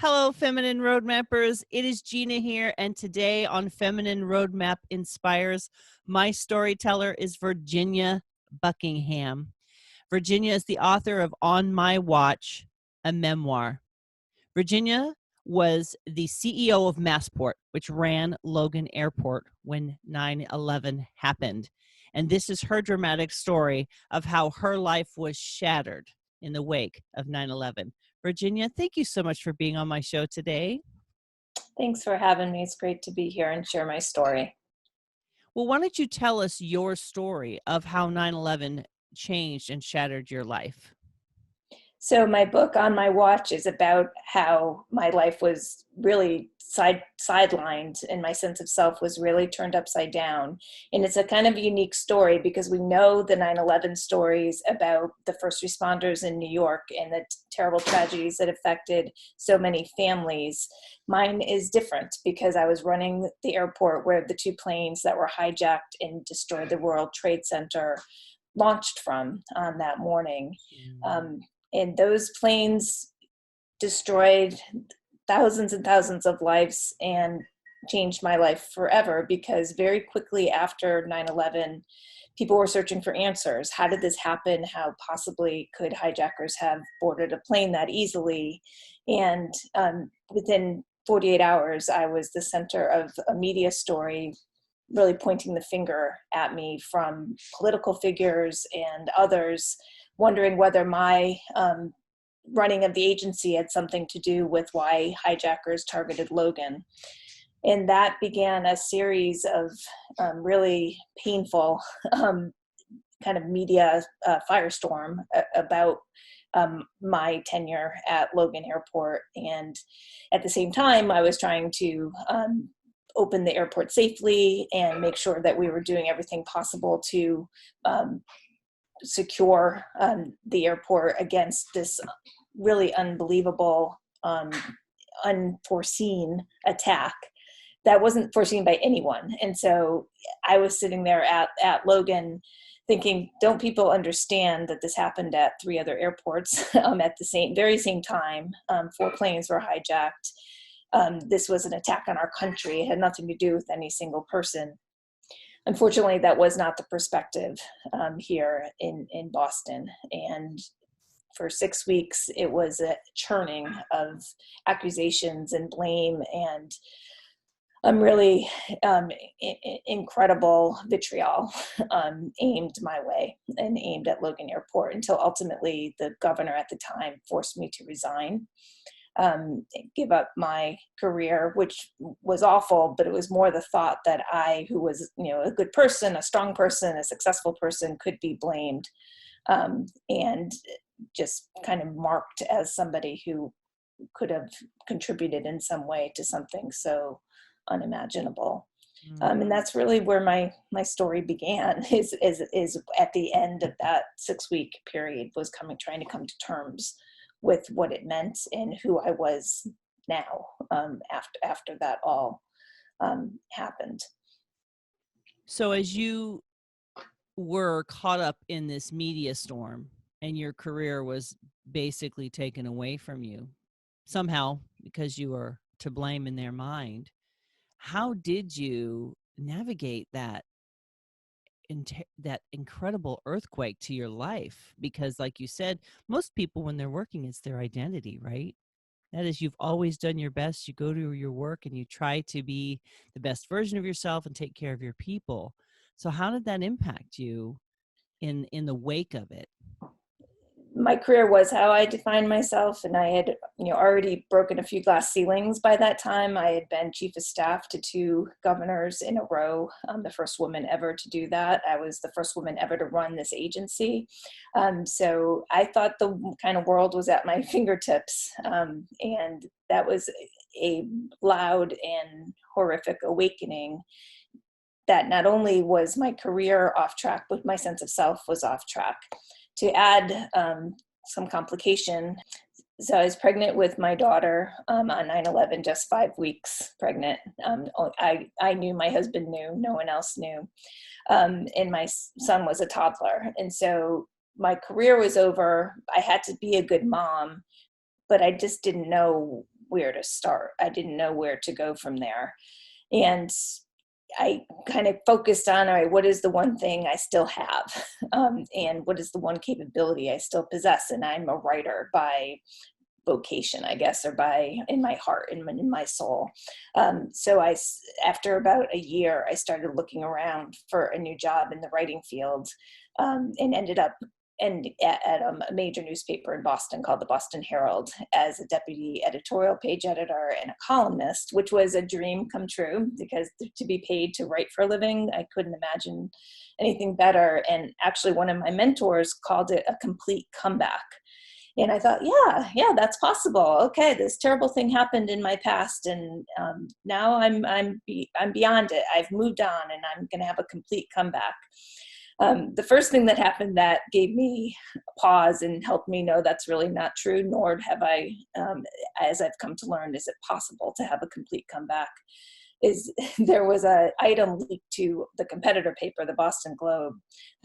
Hello, Feminine Roadmappers. It is Gina here, and today on Feminine Roadmap Inspires, my storyteller is Virginia Buckingham. Virginia is the author of On My Watch, a memoir. Virginia was the CEO of Massport, which ran Logan Airport when 9/11 happened. And this is her dramatic story of how her life was shattered in the wake of 9/11. Virginia, thank you so much for being on my show today. Thanks for having me. It's great to be here and share my story. Well, why don't you tell us your story of how 9/11 changed and shattered your life? So my book On My Watch is about how my life was really sidelined and my sense of self was really turned upside down. And it's a kind of unique story because we know the 9/11 stories about the first responders in New York and the terrible tragedies that affected so many families. Mine is different because I was running the airport where the two planes that were hijacked and destroyed the World Trade Center launched from on that morning. And those planes destroyed thousands and thousands of lives and changed my life forever because very quickly after 9/11, people were searching for answers. How did this happen? How possibly could hijackers have boarded a plane that easily? And within 48 hours, I was the center of a media story really pointing the finger at me from political figures and others, wondering whether my running of the agency had something to do with why hijackers targeted Logan. And that began a series of really painful kind of media firestorm about my tenure at Logan Airport. And at the same time, I was trying to open the airport safely and make sure that we were doing everything possible to secure the airport against this really unbelievable, unforeseen attack that wasn't foreseen by anyone. And so I was sitting there at Logan thinking, don't people understand that this happened at three other airports at the very same time? 4 planes were hijacked. This was an attack on our country. It had nothing to do with any single person. Unfortunately, that was not the perspective here in Boston. And for 6 weeks, it was a churning of accusations and blame and really incredible vitriol aimed my way and aimed at Logan Airport until ultimately the governor at the time forced me to resign. Give up my career, which was awful, but it was more the thought that I, who was, a good person, a strong person, a successful person, could be blamed and just kind of marked as somebody who could have contributed in some way to something so unimaginable. And that's really where my story began is at the end of that 6-week period was trying to come to terms with what it meant and who I was now after that all happened. So as you were caught up in this media storm and your career was basically taken away from you somehow because you were to blame in their mind, how did you navigate that incredible earthquake to your life? Because like you said, most people when they're working, it's their identity, right? That is, you've always done your best. You go to your work and you try to be the best version of yourself and take care of your people. So how did that impact you in the wake of it? My career was how I defined myself, and I had already broken a few glass ceilings by that time. I had been chief of staff to 2 governors in a row, the first woman ever to do that. I was the first woman ever to run this agency. So I thought the kind of world was at my fingertips, and that was a loud and horrific awakening that not only was my career off track, but my sense of self was off track. To add some complication, so I was pregnant with my daughter on 9/11, just 5 weeks pregnant. I knew, my husband knew, no one else knew. And my son was a toddler. And so my career was over. I had to be a good mom, but I just didn't know where to start. I didn't know where to go from there. And I kind of focused on, all right, what is the one thing I still have? And what is the one capability I still possess? And I'm a writer by vocation, I guess, or in my heart, in my soul. So after about a year, I started looking around for a new job in the writing field, and ended up at a major newspaper in Boston called the Boston Herald as a deputy editorial page editor and a columnist, which was a dream come true, because to be paid to write for a living, I couldn't imagine anything better. And actually one of my mentors called it a complete comeback. And I thought, yeah, that's possible. Okay, this terrible thing happened in my past, and now I'm beyond it. I've moved on, and I'm going to have a complete comeback. The first thing that happened that gave me pause and helped me know that's really not true, nor have I, as I've come to learn, is it possible to have a complete comeback, is there was an item leaked to the competitor paper, the Boston Globe,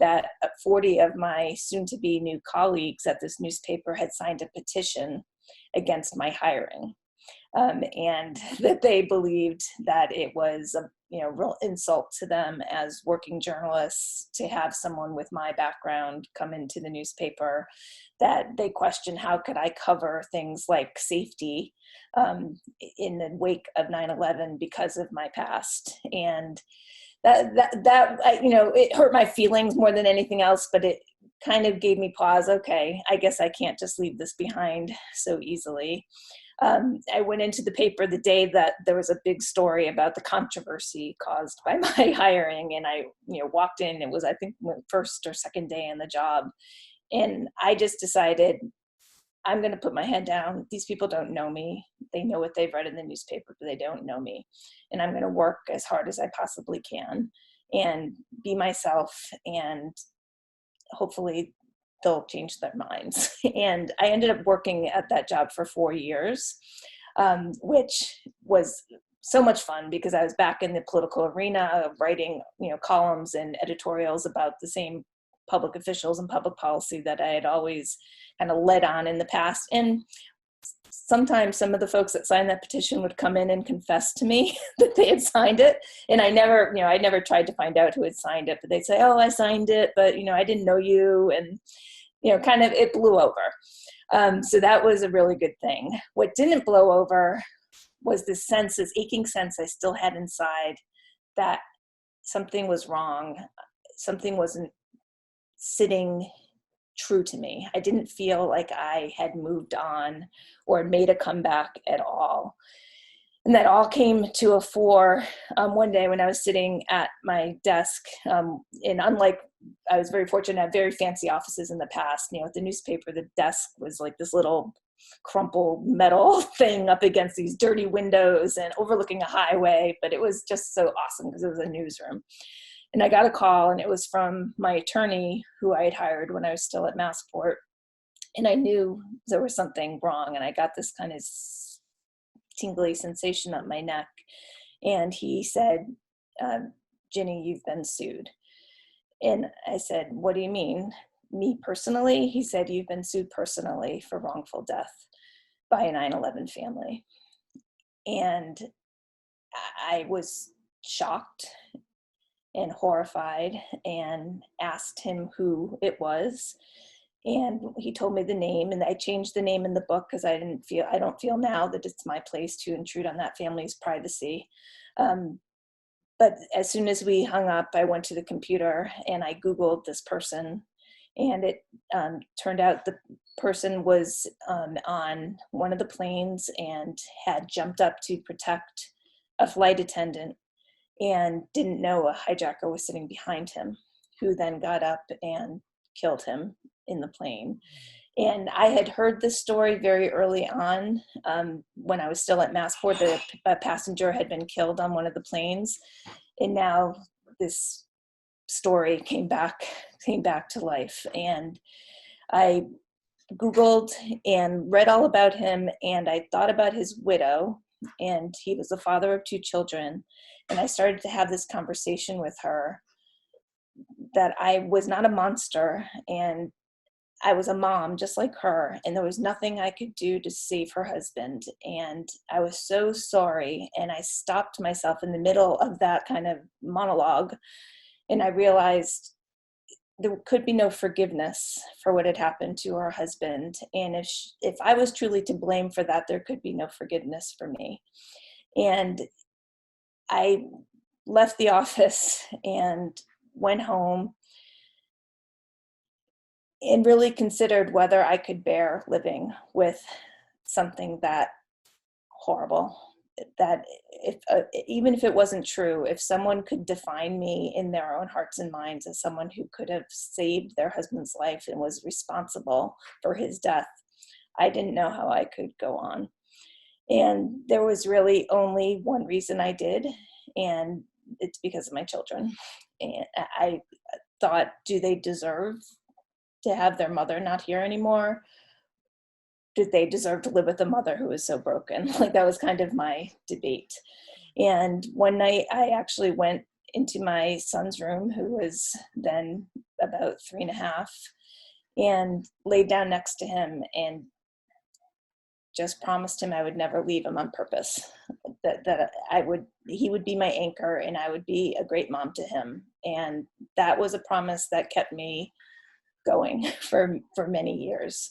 that 40 of my soon-to-be new colleagues at this newspaper had signed a petition against my hiring. And that they believed that it was a real insult to them as working journalists to have someone with my background come into the newspaper, that they questioned how could I cover things like safety in the wake of 9/11 because of my past. And that it hurt my feelings more than anything else, but it kind of gave me pause. Okay, I guess I can't just leave this behind so easily. I went into the paper the day that there was a big story about the controversy caused by my hiring, and I walked in. It was, I think, my first or second day in the job, and I just decided I'm going to put my head down. These people don't know me. They know what they've read in the newspaper, but they don't know me, and I'm going to work as hard as I possibly can and be myself, and hopefully they'll change their minds. And I ended up working at that job for 4 years, which was so much fun because I was back in the political arena, writing, columns and editorials about the same public officials and public policy that I had always kind of led on in the past. And sometimes some of the folks that signed that petition would come in and confess to me that they had signed it. And I never tried to find out who had signed it, but they'd say, oh, I signed it, but, I didn't know you. And, kind of it blew over. So that was a really good thing. What didn't blow over was this aching sense I still had inside that something was wrong. Something wasn't sitting true to me. I didn't feel like I had moved on or made a comeback at all. And that all came to a fore one day when I was sitting at my desk. And unlike, I was very fortunate to have very fancy offices in the past. At the newspaper, the desk was like this little crumpled metal thing up against these dirty windows and overlooking a highway. But it was just so awesome because it was a newsroom. And I got a call, and it was from my attorney who I had hired when I was still at Massport. And I knew there was something wrong. And I got this kind of tingly sensation up my neck. And he said, Ginny, you've been sued. And I said, what do you mean? Me personally? He said, you've been sued personally for wrongful death by a 9/11 family. And I was shocked and horrified and asked him who it was. And he told me the name, and I changed the name in the book because I don't feel now that it's my place to intrude on that family's privacy. But as soon as we hung up, I went to the computer and I Googled this person, and it turned out the person was on one of the planes and had jumped up to protect a flight attendant and didn't know a hijacker was sitting behind him, who then got up and killed him in the plane. And I had heard this story very early on when I was still at Massport, that a passenger had been killed on one of the planes. And now this story came back to life. And I Googled and read all about him, and I thought about his widow, and he was the father of 2 children. And I started to have this conversation with her that I was not a monster, and I was a mom just like her, and there was nothing I could do to save her husband. And I was so sorry. And I stopped myself in the middle of that kind of monologue. And I realized there could be no forgiveness for what had happened to her husband. And if I was truly to blame for that, there could be no forgiveness for me. And I left the office and went home and really considered whether I could bear living with something that horrible. That if even if it wasn't true, if someone could define me in their own hearts and minds as someone who could have saved their husband's life and was responsible for his death, I didn't know how I could go on. And there was really only one reason I did, and it's because of my children. And I thought, do they deserve to have their mother not here anymore? Did they deserve to live with a mother who was so broken? Like, that was kind of my debate. And one night I actually went into my son's room, who was then about 3.5, and laid down next to him and just promised him I would never leave him on purpose, that he would be my anchor and I would be a great mom to him. And that was a promise that kept me going for many years,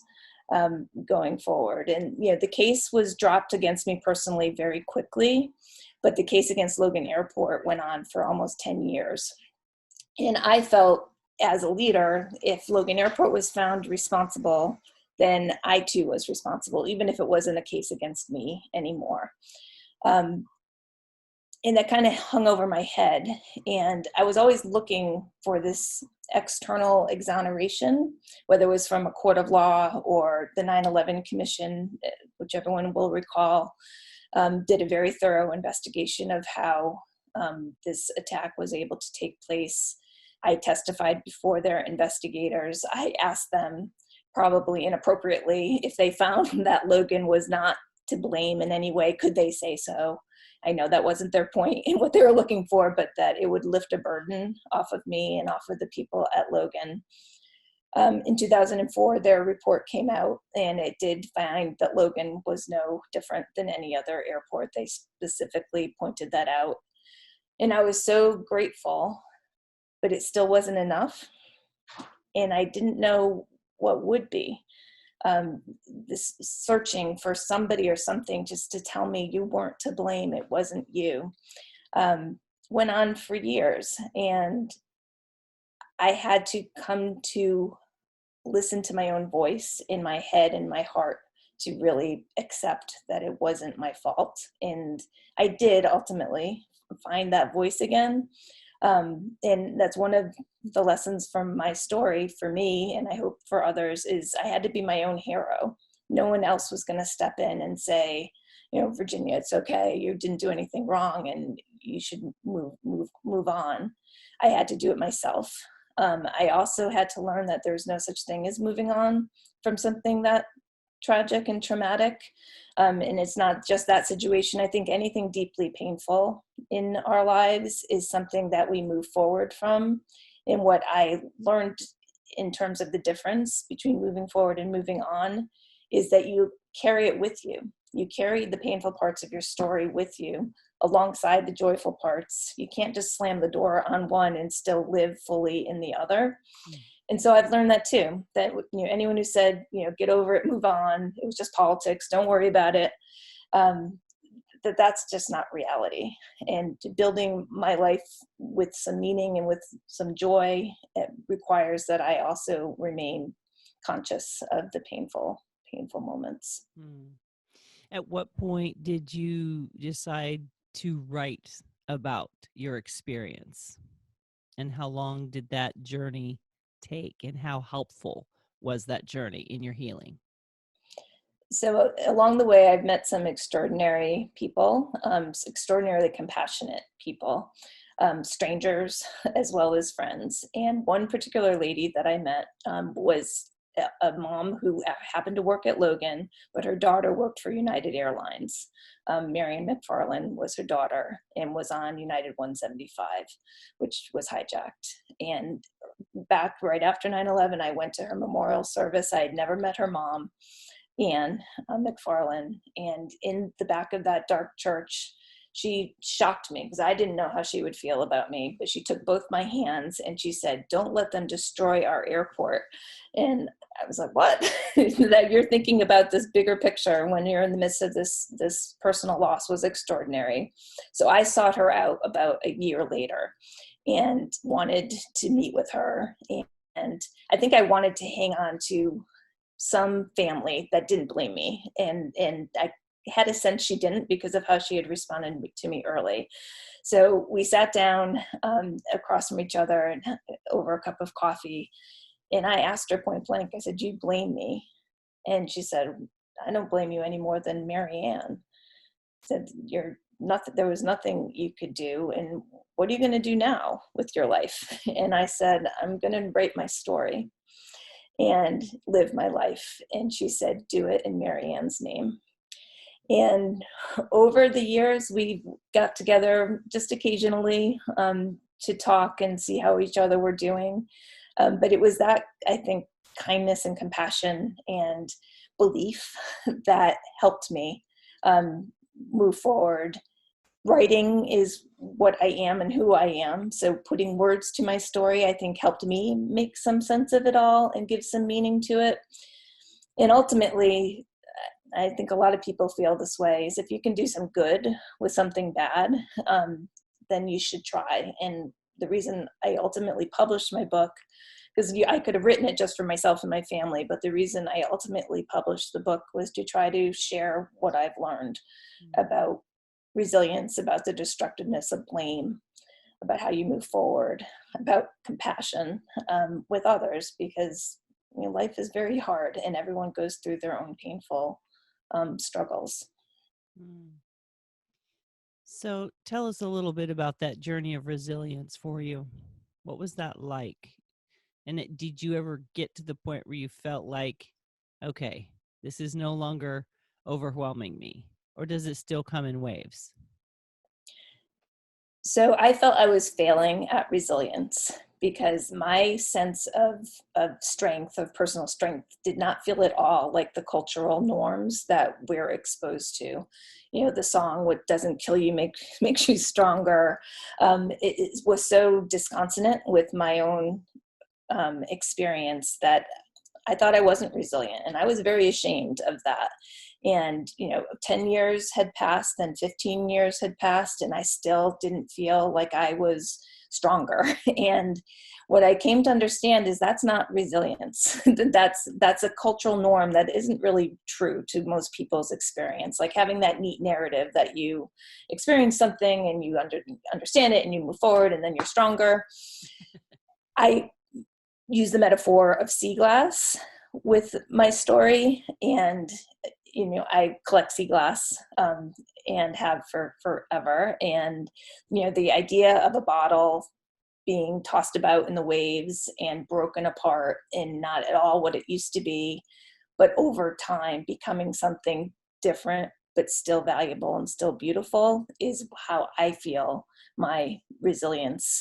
going forward. And, the case was dropped against me personally very quickly, but the case against Logan Airport went on for almost 10 years. And I felt, as a leader, if Logan Airport was found responsible, then I too was responsible, even if it wasn't a case against me anymore. And that kind of hung over my head. And I was always looking for this external exoneration, whether it was from a court of law or the 9/11 Commission, which everyone will recall, did a very thorough investigation of how this attack was able to take place. I testified before their investigators. I asked them, probably inappropriately, if they found that Logan was not to blame in any way, could they say so? I know that wasn't their point in what they were looking for, but that it would lift a burden off of me and off of the people at Logan. In 2004, their report came out, and it did find that Logan was no different than any other airport. They specifically pointed that out. And I was so grateful, but it still wasn't enough. And I didn't know what would be. This searching for somebody or something just to tell me you weren't to blame, it wasn't you, went on for years. And I had to come to listen to my own voice in my head and my heart to really accept that it wasn't my fault. And I did ultimately find that voice again. And that's one of the lessons from my story for me, and I hope for others, is I had to be my own hero. No one else was going to step in and say, Virginia, it's okay. You didn't do anything wrong and you should move on. I had to do it myself. I also had to learn that there's no such thing as moving on from something that tragic and traumatic. And it's not just that situation. I think anything deeply painful in our lives is something that we move forward from. And what I learned in terms of the difference between moving forward and moving on is that you carry it with you. You carry the painful parts of your story with you alongside the joyful parts. You can't just slam the door on one and still live fully in the other. And so I've learned that too, that anyone who said, get over it, move on, it was just politics, don't worry about it, that's just not reality. And building my life with some meaning and with some joy, it requires that I also remain conscious of the painful moments. At what point did you decide to write about your experience? And how long did that journey take? And how helpful was that journey in your healing? So along the way, I've met some extraordinary people, extraordinarily compassionate people, strangers as well as friends. And one particular lady that I met was a mom who happened to work at Logan, but her daughter worked for United Airlines. Marion McFarland was her daughter and was on United 175, which was hijacked. And back right after 9/11, I went to her memorial service. I had never met her mom, Anne McFarland. And in the back of that dark church, she shocked me because I didn't know how she would feel about me, but she took both my hands and she said, "Don't let them destroy our airport." And I was like, what? That you're thinking about this bigger picture when you're in the midst of this personal loss was extraordinary. So I sought her out about a year later and wanted to meet with her. And I think I wanted to hang on to some family that didn't blame me. And I had a sense she didn't because of how she had responded to me early. So we sat down across from each other and over a cup of coffee. And I asked her point blank, I said, "Do you blame me?" And she said, "I don't blame you any more than Mary Ann." I said, there was nothing you could do. And what are you going to do now with your life? And I said, "I'm going to write my story and live my life." And she said, "Do it in Mary Ann's name." And over the years, we got together just occasionally to talk and see how each other were doing. But it was that, I think, kindness and compassion and belief that helped me move forward. Writing is what I am and who I am. So putting words to my story, I think, helped me make some sense of it all and give some meaning to it. And ultimately, I think a lot of people feel this way, is if you can do some good with something bad, then you should try. And the reason I ultimately published my book, because I could have written it just for myself and my family, but the reason I ultimately published the book was to try to share what I've learned about resilience, about the destructiveness of blame, about how you move forward, about compassion with others, because life is very hard and everyone goes through their own painful struggles. So tell us a little bit about that journey of resilience for you. What was that like? And did you ever get to the point where you felt like, okay, this is no longer overwhelming me? Or does it still come in waves? So I felt I was failing at resilience because my sense of strength, of personal strength, did not feel at all like the cultural norms that we're exposed to. The song, "What doesn't kill you makes you stronger," it was so disconsonant with my own experience that I thought I wasn't resilient, and I was very ashamed of that. And 10 years had passed, then 15 years had passed, and I still didn't feel like I was stronger. And what I came to understand is that's not resilience. That's a cultural norm that isn't really true to most people's experience. Like having that neat narrative that you experience something and you understand it and you move forward and then you're stronger. I use the metaphor of sea glass with my story, and I collect sea glass and have for forever. And the idea of a bottle being tossed about in the waves and broken apart and not at all what it used to be, but over time becoming something different but still valuable and still beautiful, is how I feel my resilience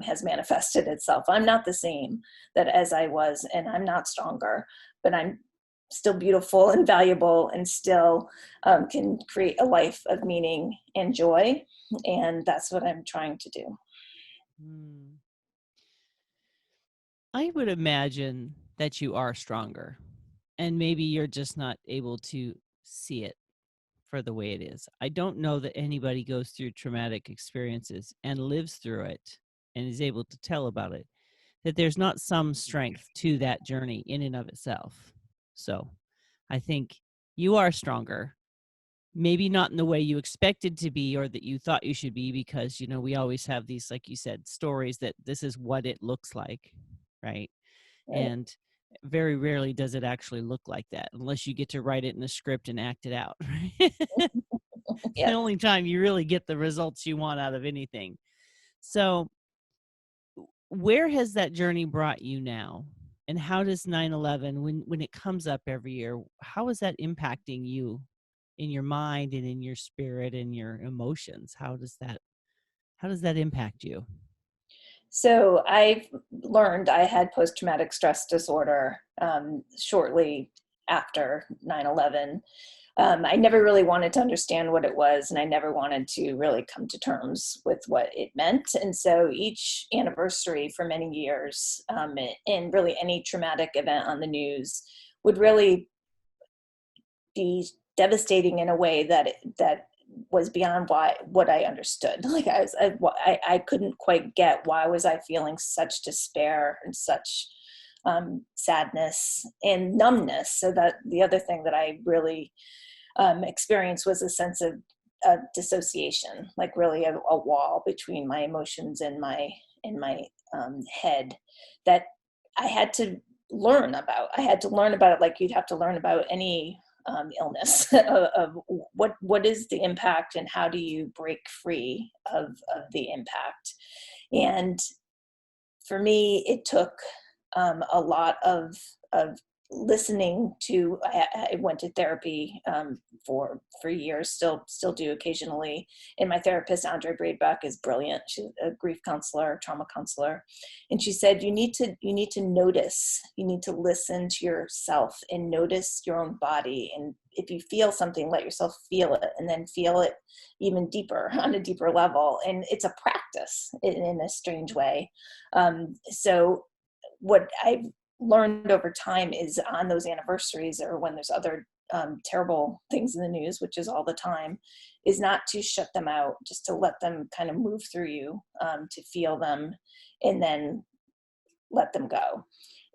has manifested itself. I'm not the same that as I was, and I'm not stronger, but I'm still beautiful and valuable and still can create a life of meaning and joy. And that's what I'm trying to do. I would imagine that you are stronger, and maybe you're just not able to see it for the way it is. I don't know that anybody goes through traumatic experiences and lives through it and is able to tell about it, that there's not some strength to that journey in and of itself. So I think you are stronger, maybe not in the way you expected to be or that you thought you should be, because, we always have these, like you said, stories that this is what it looks like, right? And very rarely does it actually look like that unless you get to write it in a script and act it out. Right? Yeah. The only time you really get the results you want out of anything. So where has that journey brought you now? And how does 9/11, when it comes up every year, how is that impacting you in your mind and in your spirit and your emotions? How does that impact you? So I've learned I had post-traumatic stress disorder shortly after 9/11. I never really wanted to understand what it was, and I never wanted to really come to terms with what it meant. And so each anniversary for many years, and really any traumatic event on the news would really be devastating in a way that was beyond what I understood. Like I couldn't quite get, why was I feeling such despair and such sadness and numbness. So that the other thing that I really experienced was a sense of dissociation, like really a wall between my emotions and my head that I had to learn about. I had to learn about it like you'd have to learn about any illness of what is the impact and how do you break free of the impact. And for me, it took a lot of listening to. I went to therapy for years, still do occasionally. And my therapist, Andre Braidbuck, is brilliant. She's a grief counselor, trauma counselor, and she said you need to notice. You need to listen to yourself and notice your own body. And if you feel something, let yourself feel it, and then feel it even deeper on a deeper level. And it's a practice in a strange way. So what I've learned over time is on those anniversaries or when there's other terrible things in the news, which is all the time, is not to shut them out, just to let them kind of move through you, to feel them and then let them go.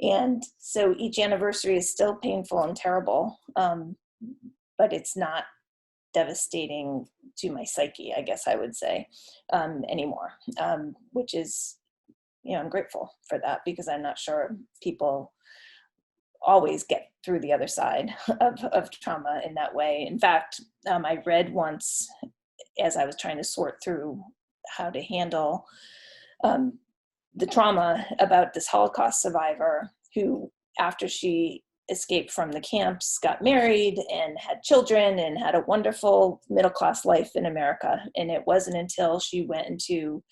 And so each anniversary is still painful and terrible, but it's not devastating to my psyche, I guess I would say, anymore, which is, I'm grateful for that, because I'm not sure people always get through the other side of trauma in that way. In fact, I read once, as I was trying to sort through how to handle the trauma, about this Holocaust survivor who, after she escaped from the camps, got married and had children and had a wonderful middle-class life in America. And it wasn't until she went into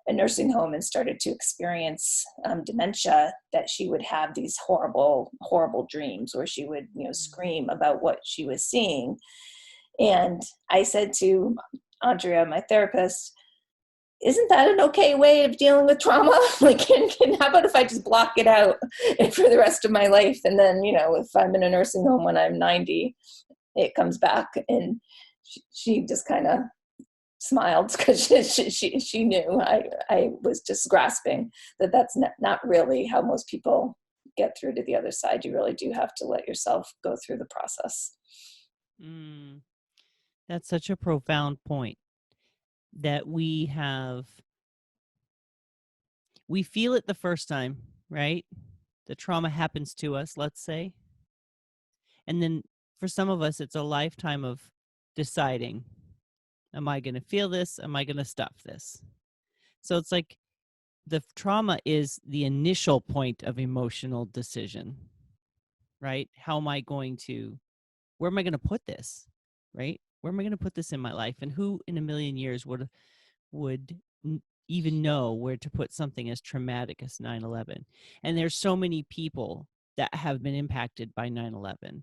a nursing home and started to experience dementia that she would have these horrible, horrible dreams where she would, scream about what she was seeing. And I said to Andrea, my therapist, isn't that an okay way of dealing with trauma? Like, how about if I just block it out for the rest of my life? And then, if I'm in a nursing home when I'm 90, it comes back. And she just kind of smiled, because she knew I was just grasping that that's not really how most people get through to the other side. You really do have to let yourself go through the process. That's such a profound point, that we feel it the first time, right? The trauma happens to us, let's say. And then for some of us, it's a lifetime of deciding, am I going to feel this? Am I going to stop this? So it's like the trauma is the initial point of emotional decision, right? Where am I going to put this, right? Where am I going to put this in my life? And who in a million years would even know where to put something as traumatic as 9/11? And there's so many people that have been impacted by 9/11.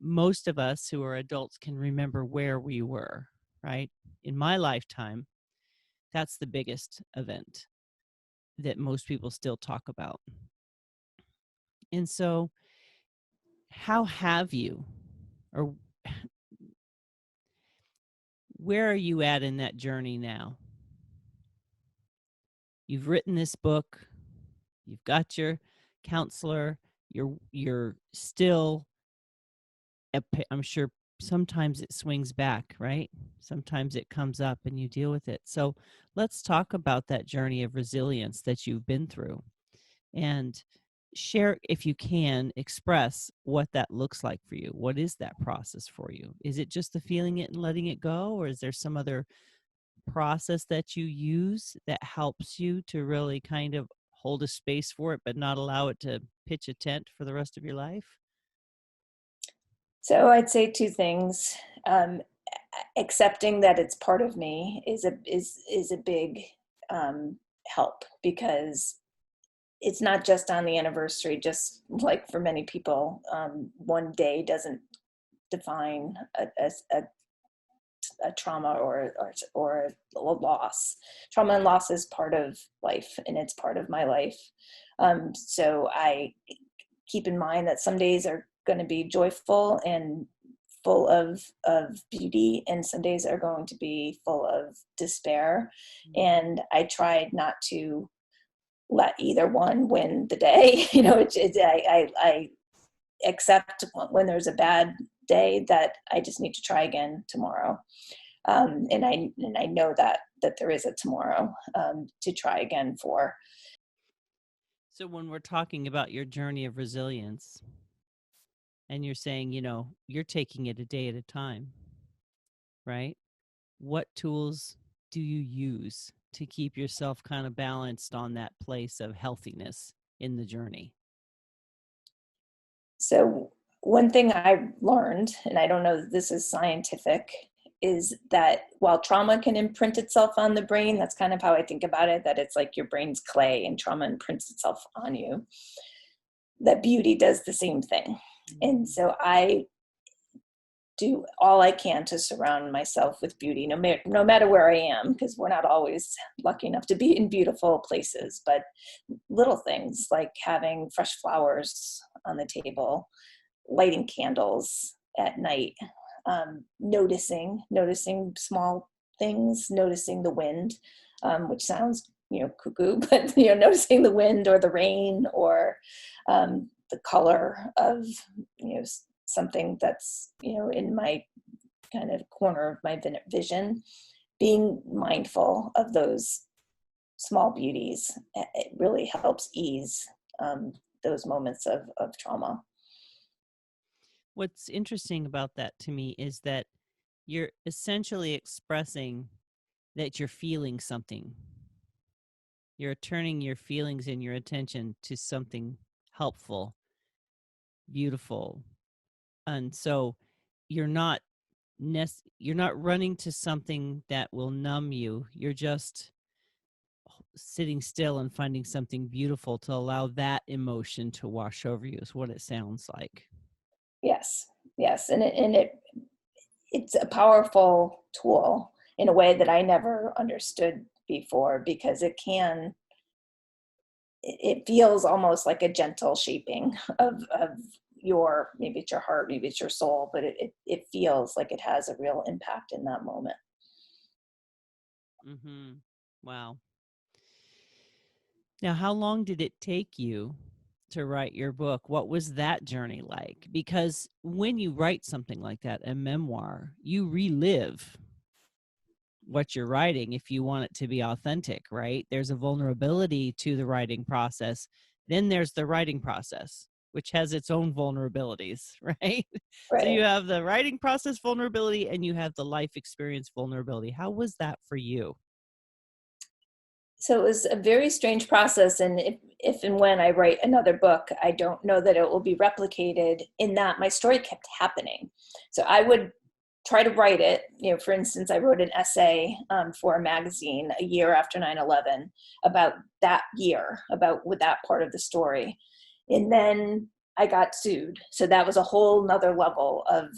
Most of us who are adults can remember where we were, right? In my lifetime, that's the biggest event that most people still talk about. And so, how have you, or where are you at in that journey now? You've written this book, you've got your counselor, you're still, I'm sure sometimes it swings back, right? Sometimes it comes up and you deal with it. So let's talk about that journey of resilience that you've been through, and share, if you can, express what that looks like for you. What is that process for you? Is it just the feeling it and letting it go, or is there some other process that you use that helps you to really kind of hold a space for it, but not allow it to pitch a tent for the rest of your life? So I'd say two things. Um, Accepting that it's part of me is a big help, because it's not just on the anniversary. Just like for many people, one day doesn't define a trauma or a loss. Trauma and loss is part of life, and it's part of my life. So I keep in mind that some days are going to be joyful and full of beauty, and some days are going to be full of despair. And I tried not to let either one win the day. I accept when there's a bad day that I just need to try again tomorrow. And I know that there is a tomorrow to try again for. So when we're talking about your journey of resilience, and you're saying, you're taking it a day at a time, right? What tools do you use to keep yourself kind of balanced on that place of healthiness in the journey? So one thing I learned, and I don't know that this is scientific, is that while trauma can imprint itself on the brain, that's kind of how I think about it, that it's like your brain's clay and trauma imprints itself on you, that beauty does the same thing. And so I do all I can to surround myself with beauty, no matter where I am, because we're not always lucky enough to be in beautiful places, but little things like having fresh flowers on the table, lighting candles at night, noticing small things, noticing the wind, which sounds cuckoo, but noticing the wind or the rain or the color of something that's in my kind of corner of my vision. Being mindful of those small beauties, it really helps ease those moments of trauma. What's interesting about that to me is that you're essentially expressing that you're feeling something. You're turning your feelings and your attention to something helpful, beautiful. And so you're not you're not running to something that will numb you. You're just sitting still and finding something beautiful to allow that emotion to wash over you, is what it sounds like. Yes, and it's a powerful tool in a way that I never understood before, because it feels almost like a gentle shaping of your, maybe it's your heart, maybe it's your soul, but it feels like it has a real impact in that moment. Wow. Now, how long did it take you to write your book? What was that journey like? Because when you write something like that, a memoir, you relive what you're writing if you want it to be authentic, right? There's a vulnerability to the writing process. Then there's the writing process, which has its own vulnerabilities, right? So you Right. have the writing process vulnerability and you have the life experience vulnerability. How was that for you? So it was a very strange process. And if and when I write another book, I don't know that it will be replicated, in that my story kept happening. So I would try to write it. For instance, I wrote an essay for a magazine a year after 9/11 about that year, about with that part of the story. And then I got sued. So that was a whole nother level of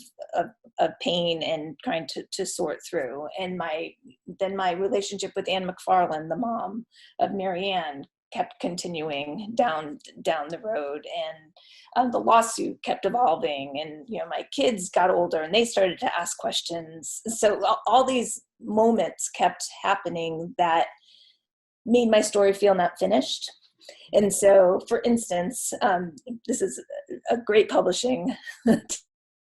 pain and trying to sort through. And then my relationship with Anne McFarlane, the mom of Marianne, kept continuing down the road, and the lawsuit kept evolving, and my kids got older and they started to ask questions. So all these moments kept happening that made my story feel not finished. And so, for instance, this is a great publishing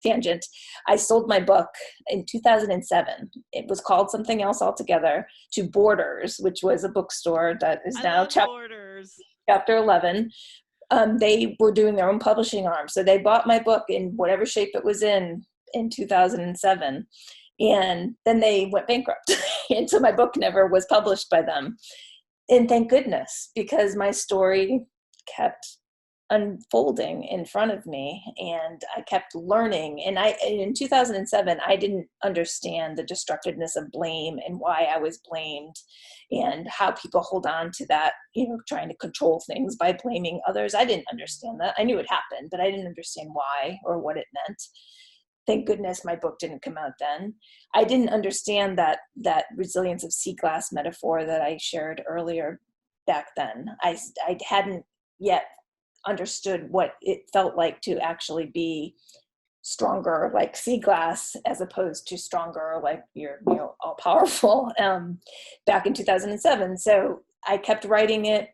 tangent. I sold my book in 2007. It was called something else altogether, to Borders, which was a bookstore that is now chapter 11. They were doing their own publishing arm. So they bought my book in whatever shape it was in 2007. And then they went bankrupt. And so my book never was published by them. And thank goodness, because my story kept unfolding in front of me, and I kept learning. And in 2007, I didn't understand the destructiveness of blame and why I was blamed and how people hold on to that, trying to control things by blaming others. I didn't understand that. I knew it happened, but I didn't understand why or what it meant. Thank goodness my book didn't come out then. I didn't understand that resilience of sea glass metaphor that I shared earlier back then. I hadn't yet understood what it felt like to actually be stronger like sea glass as opposed to stronger like you're all powerful back in 2007. So I kept writing it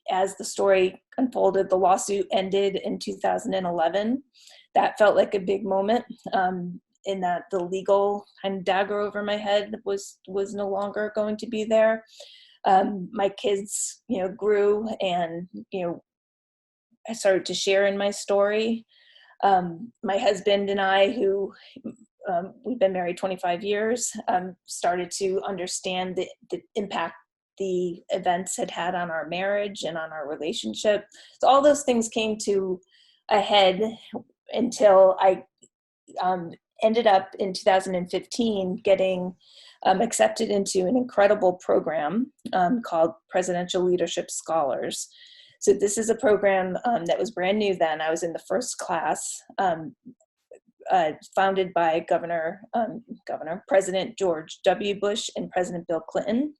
as the story unfolded. The lawsuit ended in 2011. That felt like a big moment, in that the legal kind of dagger over my head was no longer going to be there. My kids grew, and I started to share in my story. My husband and I, who we've been married 25 years, started to understand the impact the events had on our marriage and on our relationship. So all those things came to a head until I ended up in 2015 getting accepted into an incredible program called Presidential Leadership Scholars. So this is a program that was brand new then. I was in the first class, founded by President George W. Bush and President Bill Clinton,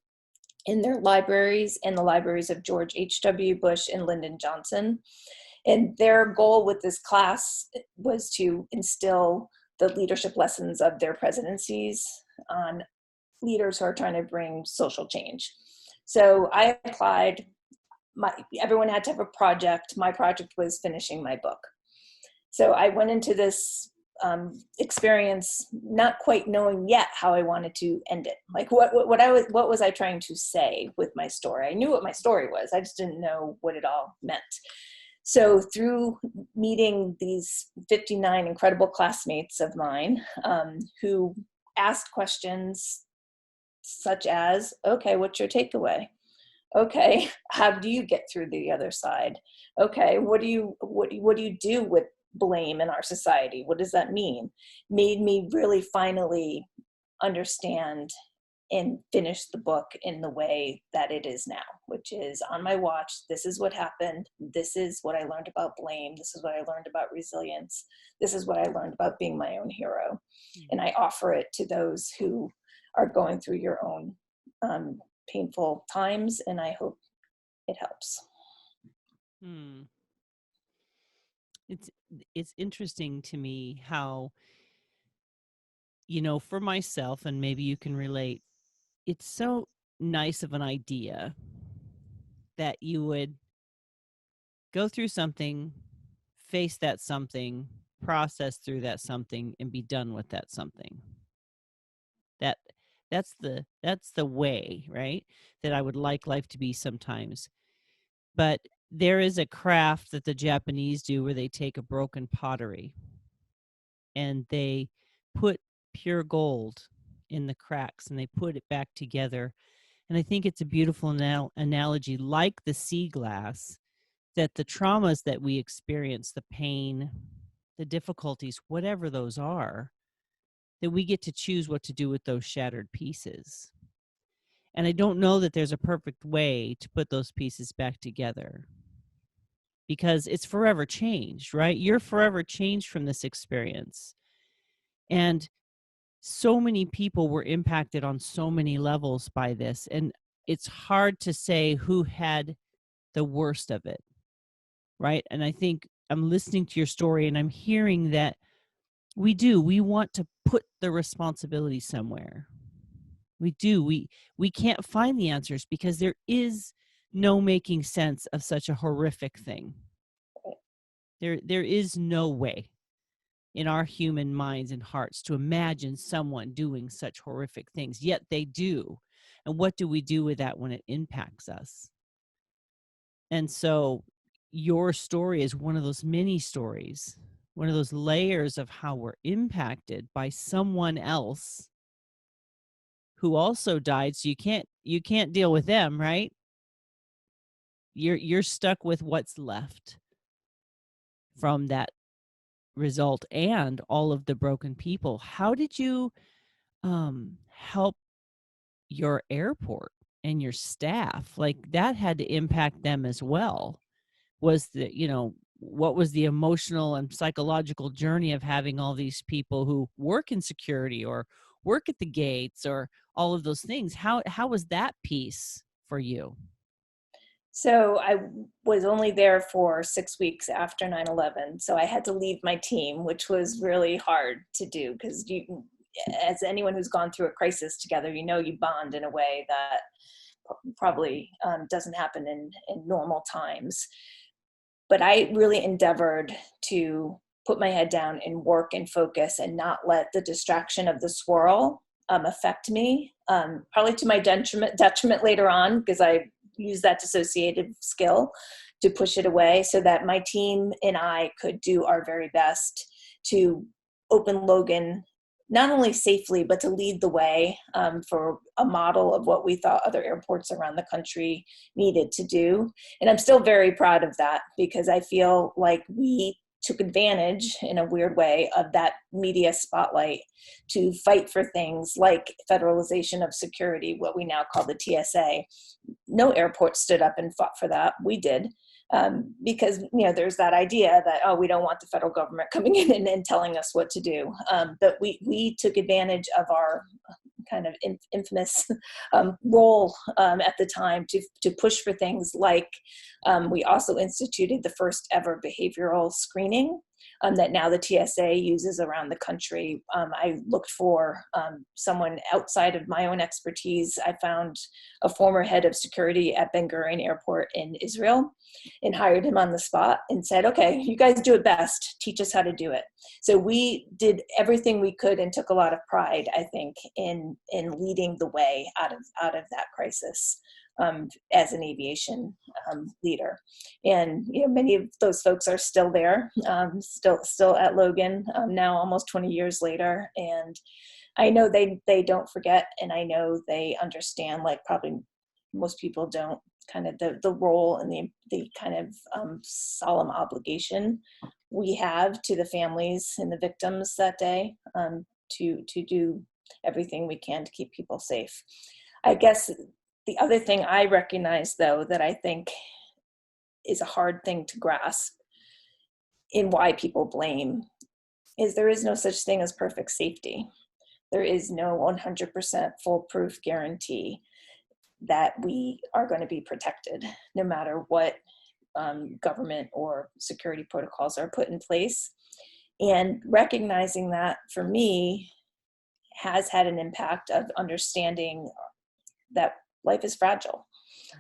in their libraries and the libraries of George H.W. Bush and Lyndon Johnson. And their goal with this class was to instill the leadership lessons of their presidencies on leaders who are trying to bring social change. So I applied. Everyone had to have a project. My project was finishing my book. So I went into this experience not quite knowing yet how I wanted to end it. Like what was I trying to say with my story? I knew what my story was. I just didn't know what it all meant. So through meeting these 59 incredible classmates of mine, who asked questions such as, okay, what's your takeaway? Okay, how do you get through the other side? Okay, what do you do with blame in our society? What does that mean? Made me really finally understand and finish the book in the way that it is now, which is on my watch. This is what happened. This is what I learned about blame. This is what I learned about resilience. This is what I learned about being my own hero. And I offer it to those who are going through your own painful times, and I hope it helps. It's interesting to me how, for myself, and maybe you can relate, it's so nice of an idea that you would go through something, face that something, process through that something, and be done with that something. That's the way, right? That I would like life to be sometimes. But there is a craft that the Japanese do where they take a broken pottery and they put pure gold in the cracks and they put it back together. And I think it's a beautiful analogy, like the sea glass, that the traumas that we experience, the pain, the difficulties, whatever those are, that we get to choose what to do with those shattered pieces. And I don't know that there's a perfect way to put those pieces back together, because it's forever changed, right? You're forever changed from this experience. And so many people were impacted on so many levels by this. And it's hard to say who had the worst of it, right? And I think I'm listening to your story and I'm hearing that we want to put the responsibility somewhere. We do. We can't find the answers because there is no making sense of such a horrific thing. There is no way in our human minds and hearts to imagine someone doing such horrific things, yet they do. And what do we do with that when it impacts us? And so your story is one of those many stories, one of those layers of how we're impacted by someone else who also died. So you can't deal with them, right? you're stuck with what's left from that result and all of the broken people. How did you help your airport and your staff? Like, that had to impact them as well. Was the, what was the emotional and psychological journey of having all these people who work in security or work at the gates or all of those things? How was that piece for you? So I was only there for 6 weeks after 9/11. So I had to leave my team, which was really hard to do because you, as anyone who's gone through a crisis together, you bond in a way that probably doesn't happen in normal times. But I really endeavored to put my head down and work and focus and not let the distraction of the swirl affect me, probably to my detriment later on, because I use that dissociative skill to push it away so that my team and I could do our very best to open Logan not only safely, but to lead the way for a model of what we thought other airports around the country needed to do. And I'm still very proud of that because I feel like we took advantage in a weird way of that media spotlight to fight for things like federalization of security, what we now call the TSA. No airport stood up and fought for that. We did. Because there's that idea that, oh, we don't want the federal government coming in and telling us what to do. But we took advantage of our kind of infamous role at the time to push for things like we also instituted the first ever behavioral screening that now the TSA uses around the country. I looked for someone outside of my own expertise. I found a former head of security at Ben Gurion Airport in Israel and hired him on the spot and said, okay, you guys do it best. Teach us how to do it. So we did everything we could and took a lot of pride, I think, in leading the way out of that crisis. As an aviation leader, and many of those folks are still there, still at Logan now, almost 20 years later. And I know they don't forget, and I know they understand, like probably most people don't, kind of the role and the kind of solemn obligation we have to the families and the victims that day to do everything we can to keep people safe. I guess the other thing I recognize, though, that I think is a hard thing to grasp in why people blame is there is no such thing as perfect safety. There is no 100% foolproof guarantee that we are going to be protected, no matter what government or security protocols are put in place. And recognizing that, for me, has had an impact of understanding that life is fragile.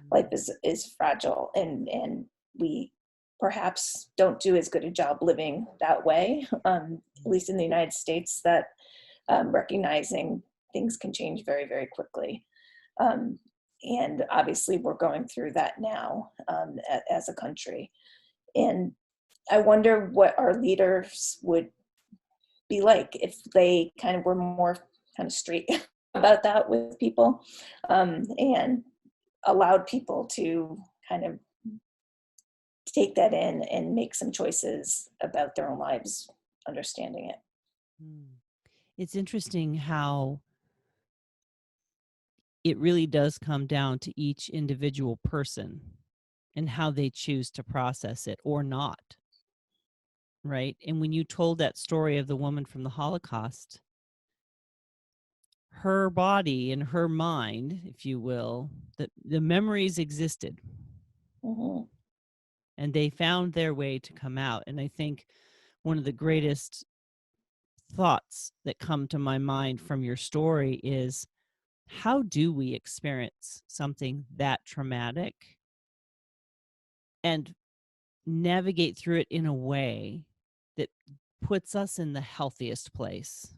Life is fragile, and we perhaps don't do as good a job living that way, at least in the United States, that recognizing things can change very, very quickly. And obviously we're going through that now as a country. And I wonder what our leaders would be like if they kind of were more kind of straight about that with people, and allowed people to kind of take that in and make some choices about their own lives, understanding it. It's interesting how it really does come down to each individual person and how they choose to process it or not. Right. And when you told that story of the woman from the Holocaust, her body and her mind, if you will, the memories existed. Mm-hmm. And they found their way to come out. And I think one of the greatest thoughts that come to my mind from your story is, how do we experience something that traumatic and navigate through it in a way that puts us in the healthiest place?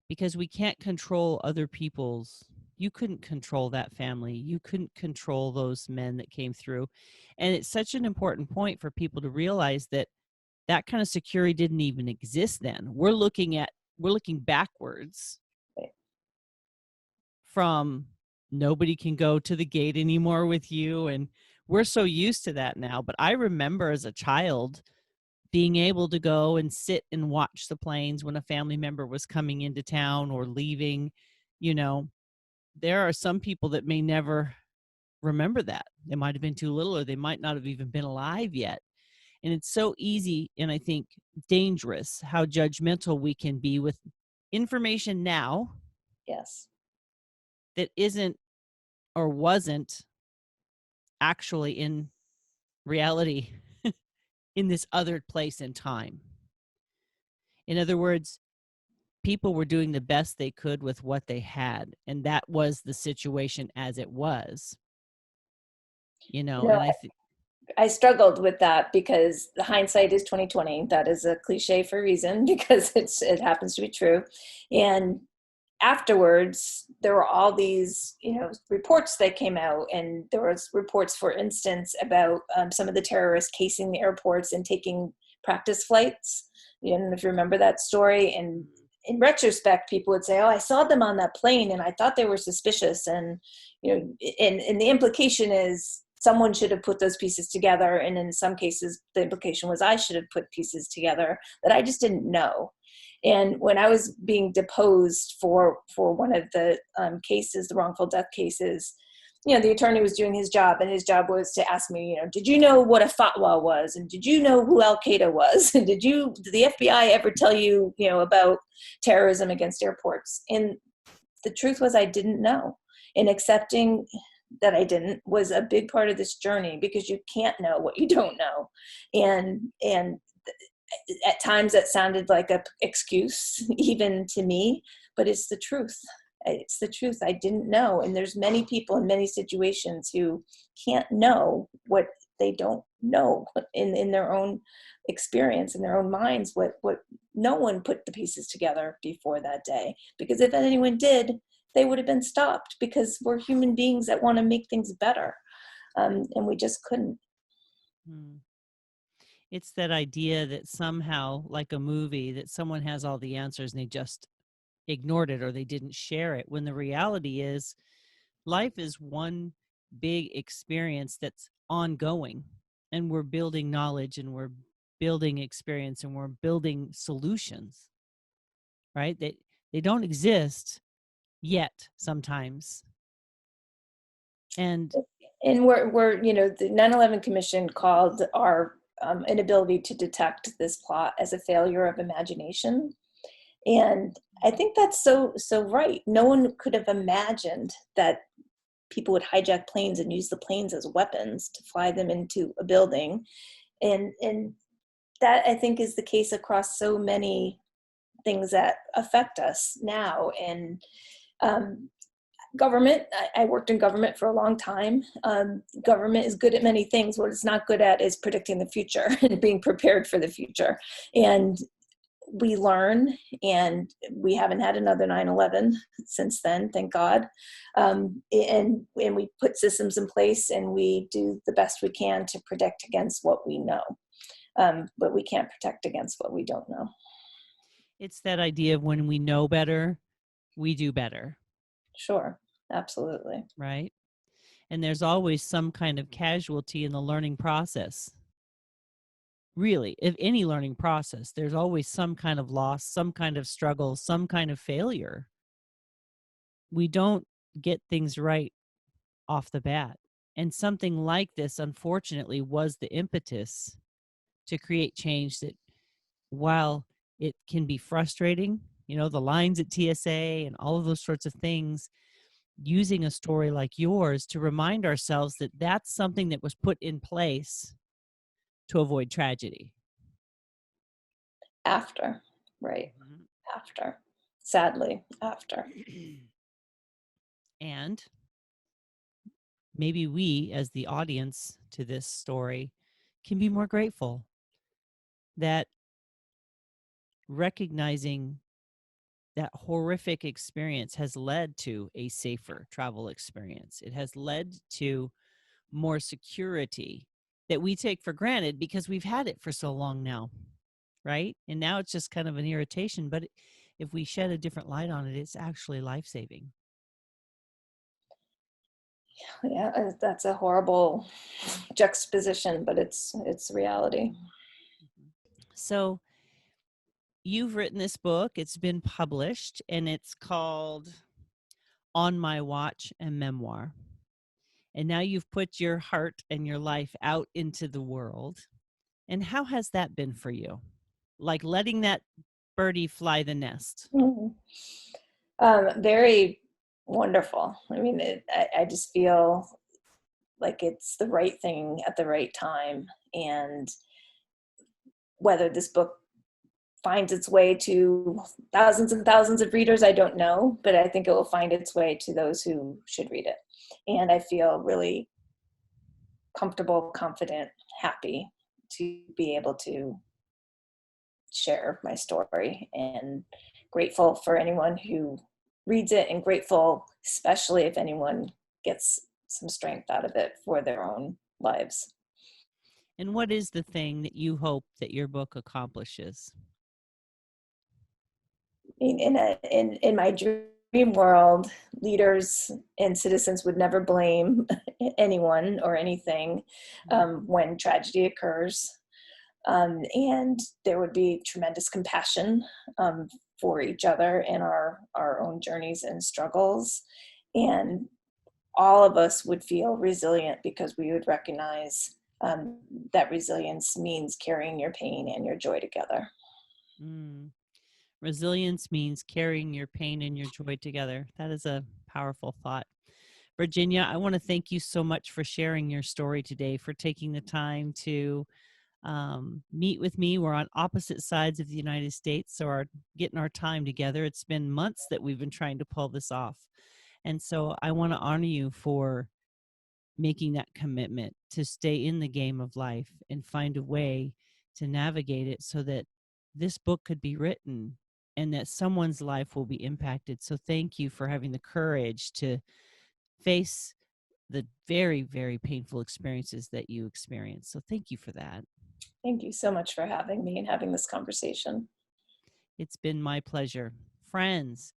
Because we can't control other people's. You couldn't control that family. You couldn't control those men that came through. And it's such an important point for people to realize that that kind of security didn't even exist then. We're looking backwards from nobody can go to the gate anymore with you. And we're so used to that now. But I remember as a child being able to go and sit and watch the planes when a family member was coming into town or leaving. You know, there are some people that may never remember that. They might have been too little, or they might not have even been alive yet. And it's so easy, and I think dangerous, how judgmental we can be with information now Yes. that isn't or wasn't actually in reality in this other place and time. In other words, people were doing the best they could with what they had, and that was the situation as it was. You know, And I struggled with that because the hindsight is 2020. That is a cliche for a reason because it happens to be true. And afterwards, there were all these, reports that came out, and there was reports, for instance, about some of the terrorists casing the airports and taking practice flights. You don't know if you remember that story. And in retrospect, people would say, "Oh, I saw them on that plane, and I thought they were suspicious." And and the implication is someone should have put those pieces together. And in some cases, the implication was I should have put pieces together that I just didn't know. And when I was being deposed for one of the cases, the wrongful death cases, the attorney was doing his job, and his job was to ask me, did you know what a fatwa was? And did you know who Al Qaeda was? And did the FBI ever tell you, about terrorism against airports? And the truth was I didn't know. And accepting that I didn't was a big part of this journey, because you can't know what you don't know. And at times that sounded like an excuse, even to me, but it's the truth. It's the truth. I didn't know. And there's many people in many situations who can't know what they don't know in their own experience, in their own minds, what no one put the pieces together before that day. Because if anyone did, they would have been stopped, because we're human beings that want to make things better. And we just couldn't. It's that idea that somehow, like a movie, that someone has all the answers and they just ignored it or they didn't share it, when the reality is life is one big experience that's ongoing, and we're building knowledge, and we're building experience, and we're building solutions, right? They don't exist yet sometimes. And we're the 9/11 Commission called our inability to detect this plot as a failure of imagination. And I think that's so right. No one could have imagined that people would hijack planes and use the planes as weapons to fly them into a building. And that, I think, is the case across so many things that affect us now. And government, I worked in government for a long time. Government is good at many things. What it's not good at is predicting the future and being prepared for the future. And we learn, and we haven't had another 9/11 since then, thank God. And we put systems in place, and we do the best we can to protect against what we know. But we can't protect against what we don't know. it's that idea of when we know better, we do better. Sure, absolutely. Right? And there's always some kind of casualty in the learning process. Really, if any learning process, there's always some kind of loss, some kind of struggle, some kind of failure. We don't get things right off the bat. And something like this, unfortunately, was the impetus to create change that, while it can be frustrating, the lines at TSA and all of those sorts of things, using a story like yours to remind ourselves that that's something that was put in place to avoid tragedy. After, right. After, sadly, after. And maybe we, as the audience to this story, can be more grateful that recognizing that horrific experience has led to a safer travel experience. It has led to more security that we take for granted because we've had it for so long now, right? And now it's just kind of an irritation, but if we shed a different light on it, it's actually life-saving. Yeah, that's a horrible juxtaposition, but it's reality. So you've written this book, it's been published, and it's called On My Watch, a Memoir. And now you've put your heart and your life out into the world. And how has that been for you? Like letting that birdie fly the nest. Mhm. Very wonderful. I mean, I just feel like it's the right thing at the right time. And whether this book finds its way to thousands and thousands of readers, I don't know, but I think it will find its way to those who should read it. And I feel really comfortable, confident, happy to be able to share my story, and grateful for anyone who reads it, and grateful especially if anyone gets some strength out of it for their own lives. And what is the thing that you hope that your book accomplishes? In my dream world, leaders and citizens would never blame anyone or anything when tragedy occurs. And there would be tremendous compassion for each other in our own journeys and struggles. And all of us would feel resilient because we would recognize that resilience means carrying your pain and your joy together. Mm. Resilience means carrying your pain and your joy together. That is a powerful thought. Virginia, I want to thank you so much for sharing your story today, for taking the time to meet with me. We're on opposite sides of the United States, so getting our time together. It's been months that we've been trying to pull this off. And so I want to honor you for making that commitment to stay in the game of life and find a way to navigate it so that this book could be written and that someone's life will be impacted. So thank you for having the courage to face the very, very painful experiences that you experienced. So thank you for that. Thank you so much for having me and having this conversation. It's been my pleasure. Friends,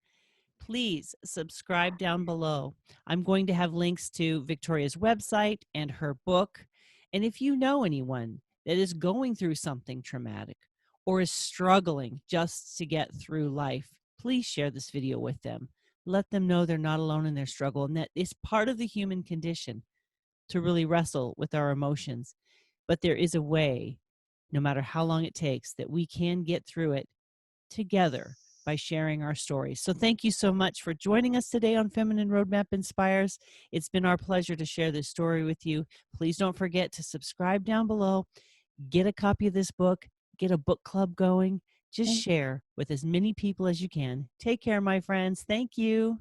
please subscribe down below. I'm going to have links to Victoria's website and her book. And if you know anyone that is going through something traumatic or is struggling just to get through life, please share this video with them. Let them know they're not alone in their struggle and that it's part of the human condition to really wrestle with our emotions. But there is a way, no matter how long it takes, that we can get through it together by sharing our stories. So thank you so much for joining us today on Feminine Roadmap Inspires. It's been our pleasure to share this story with you. Please don't forget to subscribe down below, get a copy of this book, get a book club going. Just share with as many people as you can. Take care, my friends. Thank you.